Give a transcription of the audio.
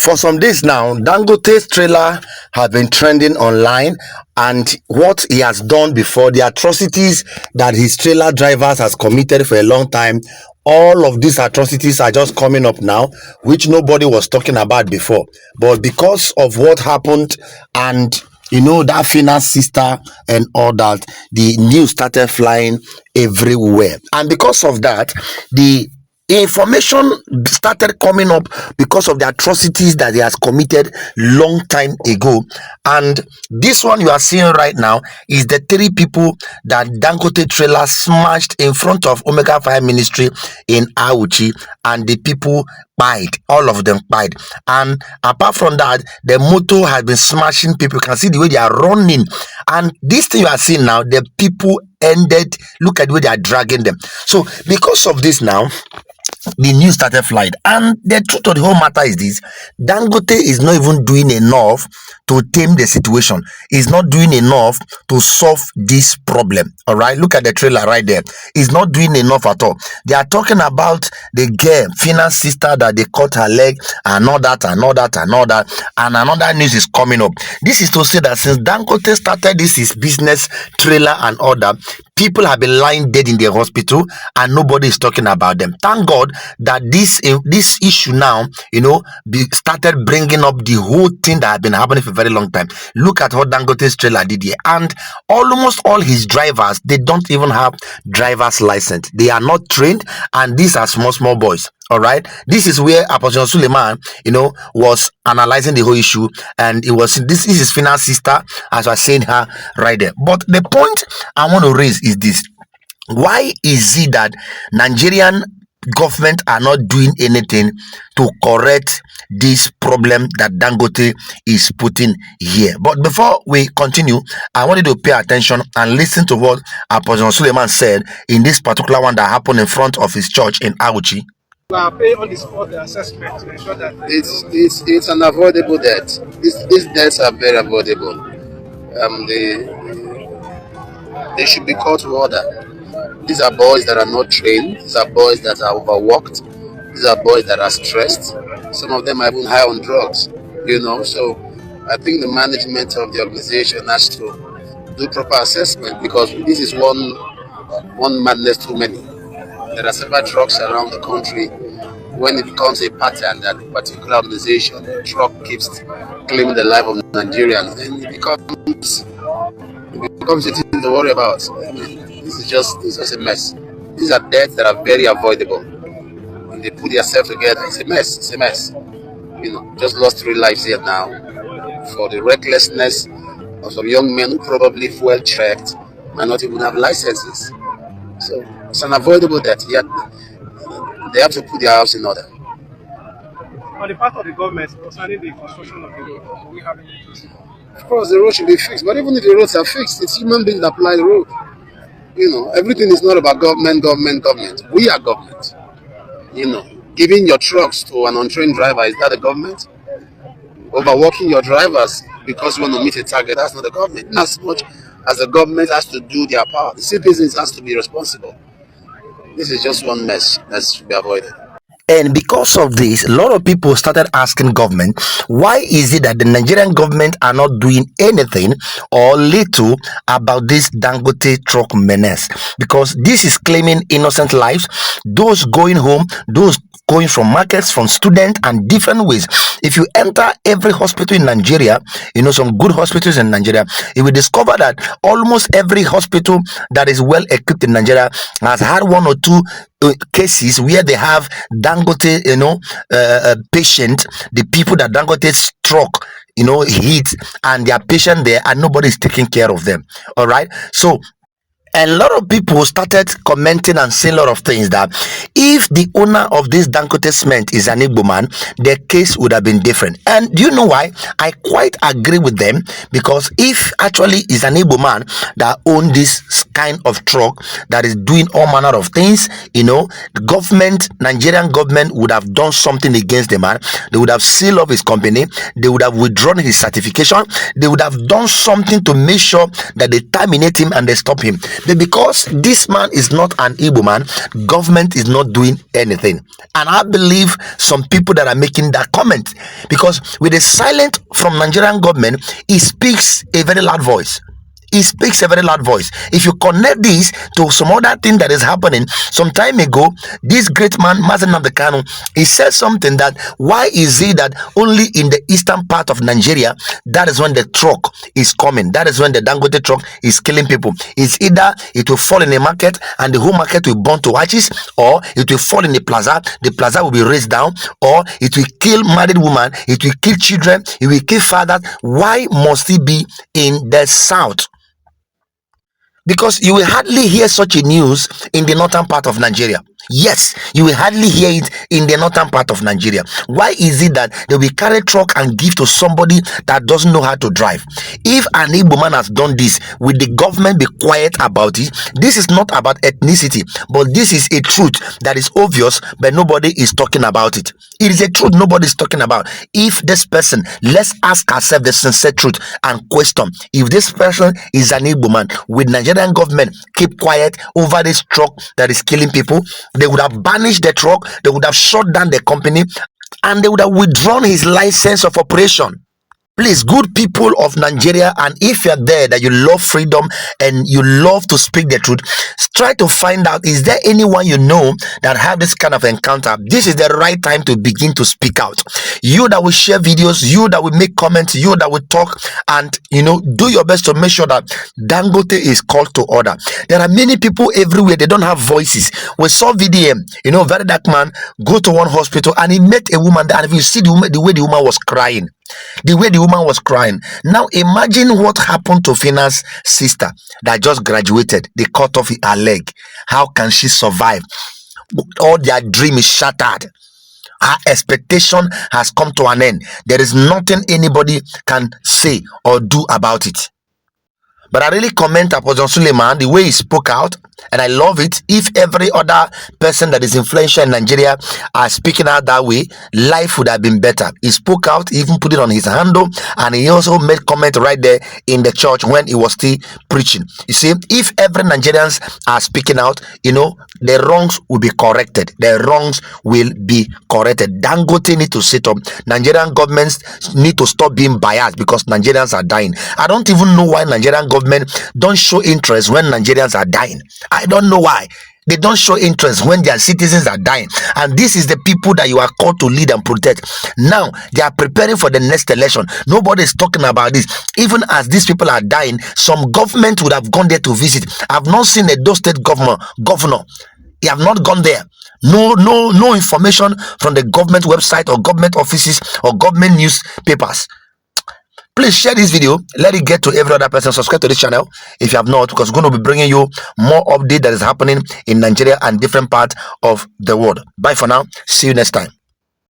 For some days now, Dangote's trailer has been trending online, and what he has done before, the atrocities that his trailer drivers has committed for a long time, all of these atrocities are just coming up now, which nobody was talking about before. But because of what happened and that finance sister and all that, the news started flying everywhere. And because of that, the information started coming up because of the atrocities that he has committed long time ago. And this one you are seeing right now is the three people that Dangote trailer smashed in front of Omega 5 ministry in Auchi, and the people pied, all of them pied. And apart from that, the motor has been smashing people. You can see the way they are running, and this thing you are seeing now, the people ended. Look at the way they are dragging them. So because of this now, the news started flying. And the truth of the whole matter is this: Dangote is not even doing enough to tame the situation. He's not doing enough to solve this problem. All right, look at the trailer right there. He's not doing enough at all. They are talking about the girl, finance sister, that they cut her leg and all that and all that and all that. And another news is coming up. This is to say that since Dangote started this his business trailer and all that, people have been lying dead in the hospital and nobody is talking about them. Thank God that this issue now, started bringing up the whole thing that had been happening for a very long time. Look at what Dangote's trailer did here. And almost all his drivers, they don't even have driver's license. They are not trained, and these are small boys. All right, this is where Apostle Suleiman, was analyzing the whole issue, and it was this is his finance sister, as I was saying her right there. But the point I want to raise is this: why is it that Nigerian government are not doing anything to correct this problem that Dangote is putting here? But before we continue, I wanted to pay attention and listen to what Apostle Suleiman said in this particular one that happened in front of his church in Auchi. Pay on the spot the assessment to ensure that it's an avoidable debt. These debts are very avoidable. They should be called to order. These are boys that are not trained. These are boys that are overworked. These are boys that are stressed. Some of them are even high on drugs. So I think the management of the organization has to do proper assessment, because this is one madness too many. There are several trucks around the country. When it becomes a pattern that a particular organization, a truck keeps claiming the life of Nigerians, then it becomes a thing to worry about. This is just a mess. These are debts that are very avoidable. When they put themselves together, it's a mess. It's a mess. Just lost 3 lives here now for the recklessness of some young men who probably fuel checked, might not even have licenses. So it's an avoidable debt. Yet they have to put their house in order. On the part of the government concerning the construction of the road, we have any? Of course, the road should be fixed. But even if the roads are fixed, it's human beings that apply the road. Everything is not about government. We are government. Giving your trucks to an untrained driver, is that the government? Overworking your drivers because you want to meet a target, that's not the government. As much as the government has to do their part, the citizens has to be responsible. This is just one mess that should be avoided. And because of this, a lot of people started asking government, why is it that the Nigerian government are not doing anything or little about this Dangote truck menace? Because this is claiming innocent lives, those going home, those going from markets, from students, and different ways. If you enter every hospital in Nigeria, some good hospitals in Nigeria, you will discover that almost every hospital that is well equipped in Nigeria has had 1 or 2 cases where they have Dangote, patient, the people that Dangote struck, hit, and they are patient there, and nobody is taking care of them. All right, so a lot of people started commenting and saying a lot of things that if the owner of this Dangote cement is an Igbo man, their case would have been different. And do you know why? I quite agree with them, because if actually is an Igbo man that owns this kind of truck that is doing all manner of things, the government, Nigerian government, would have done something against the man. They would have sealed off his company. They would have withdrawn his certification. They would have done something to make sure that they terminate him and they stop him. But because this man is not an Igbo man, government is not doing anything. And I believe some people that are making that comment, because with a silence from Nigerian government, it speaks a very loud voice. He speaks a very loud voice. If you connect this to some other thing that is happening some time ago, this great man Mazen Kanu, he said something that why is it that only in the eastern part of Nigeria, that is when the truck is coming, that is when the Dangote truck is killing people. It's either it will fall in a market and the whole market will burn to ashes, or it will fall in the plaza will be raised down, or it will kill married women, it will kill children, it will kill fathers. Why must it be in the south? Because you will hardly hear such a news in the northern part of Nigeria. Yes, you will hardly hear it in the northern part of Nigeria. Why is it that they will carry a truck and give to somebody that doesn't know how to drive? If an Igbo man has done this, will the government be quiet about it? This is not about ethnicity, but this is a truth that is obvious, but nobody is talking about it. It is a truth nobody is talking about. If this person, let's ask ourselves the sincere truth and question, if this person is an Igbo man, will Nigerian government keep quiet over this truck that is killing people? They would have banished the truck, they would have shut down the company, and they would have withdrawn his license of operation. Please, good people of Nigeria, and if you're there that you love freedom and you love to speak the truth, try to find out, is there anyone you know that have this kind of encounter? This is the right time to begin to speak out. You that will share videos, you that will make comments, you that will talk, and do your best to make sure that Dangote is called to order. There are many people everywhere, they don't have voices. We saw VDM, very dark man, go to one hospital and he met a woman there, and if you see the way the woman was crying, now imagine what happened to Fina's sister that just graduated. They cut off her leg. How can she survive? All their dream is shattered. Her expectation has come to an end. There is nothing anybody can say or do about it. But I really commend Apostle Suleiman, the way he spoke out, and I love it. If every other person that is influential in Nigeria are speaking out that way, life would have been better. He spoke out, he even put it on his handle, and he also made comment right there in the church when he was still preaching. You see, if every Nigerians are speaking out, the wrongs will be corrected. The wrongs will be corrected. Dangote need to sit up. Nigerian governments need to stop being biased because Nigerians are dying. I don't even know why Nigerian government don't show interest when Nigerians are dying. I don't know why. They don't show interest when their citizens are dying. And this is the people that you are called to lead and protect. Now, they are preparing for the next election. Nobody is talking about this. Even as these people are dying, some government would have gone there to visit. I've not seen a Edo State governor. They have not gone there. No information from the government website or government offices or government newspapers. Please share this video, let it get to every other person. Subscribe to this channel if you have not, because we're going to be bringing you more update that is happening in Nigeria and different parts of the world. Bye for now. See you next time.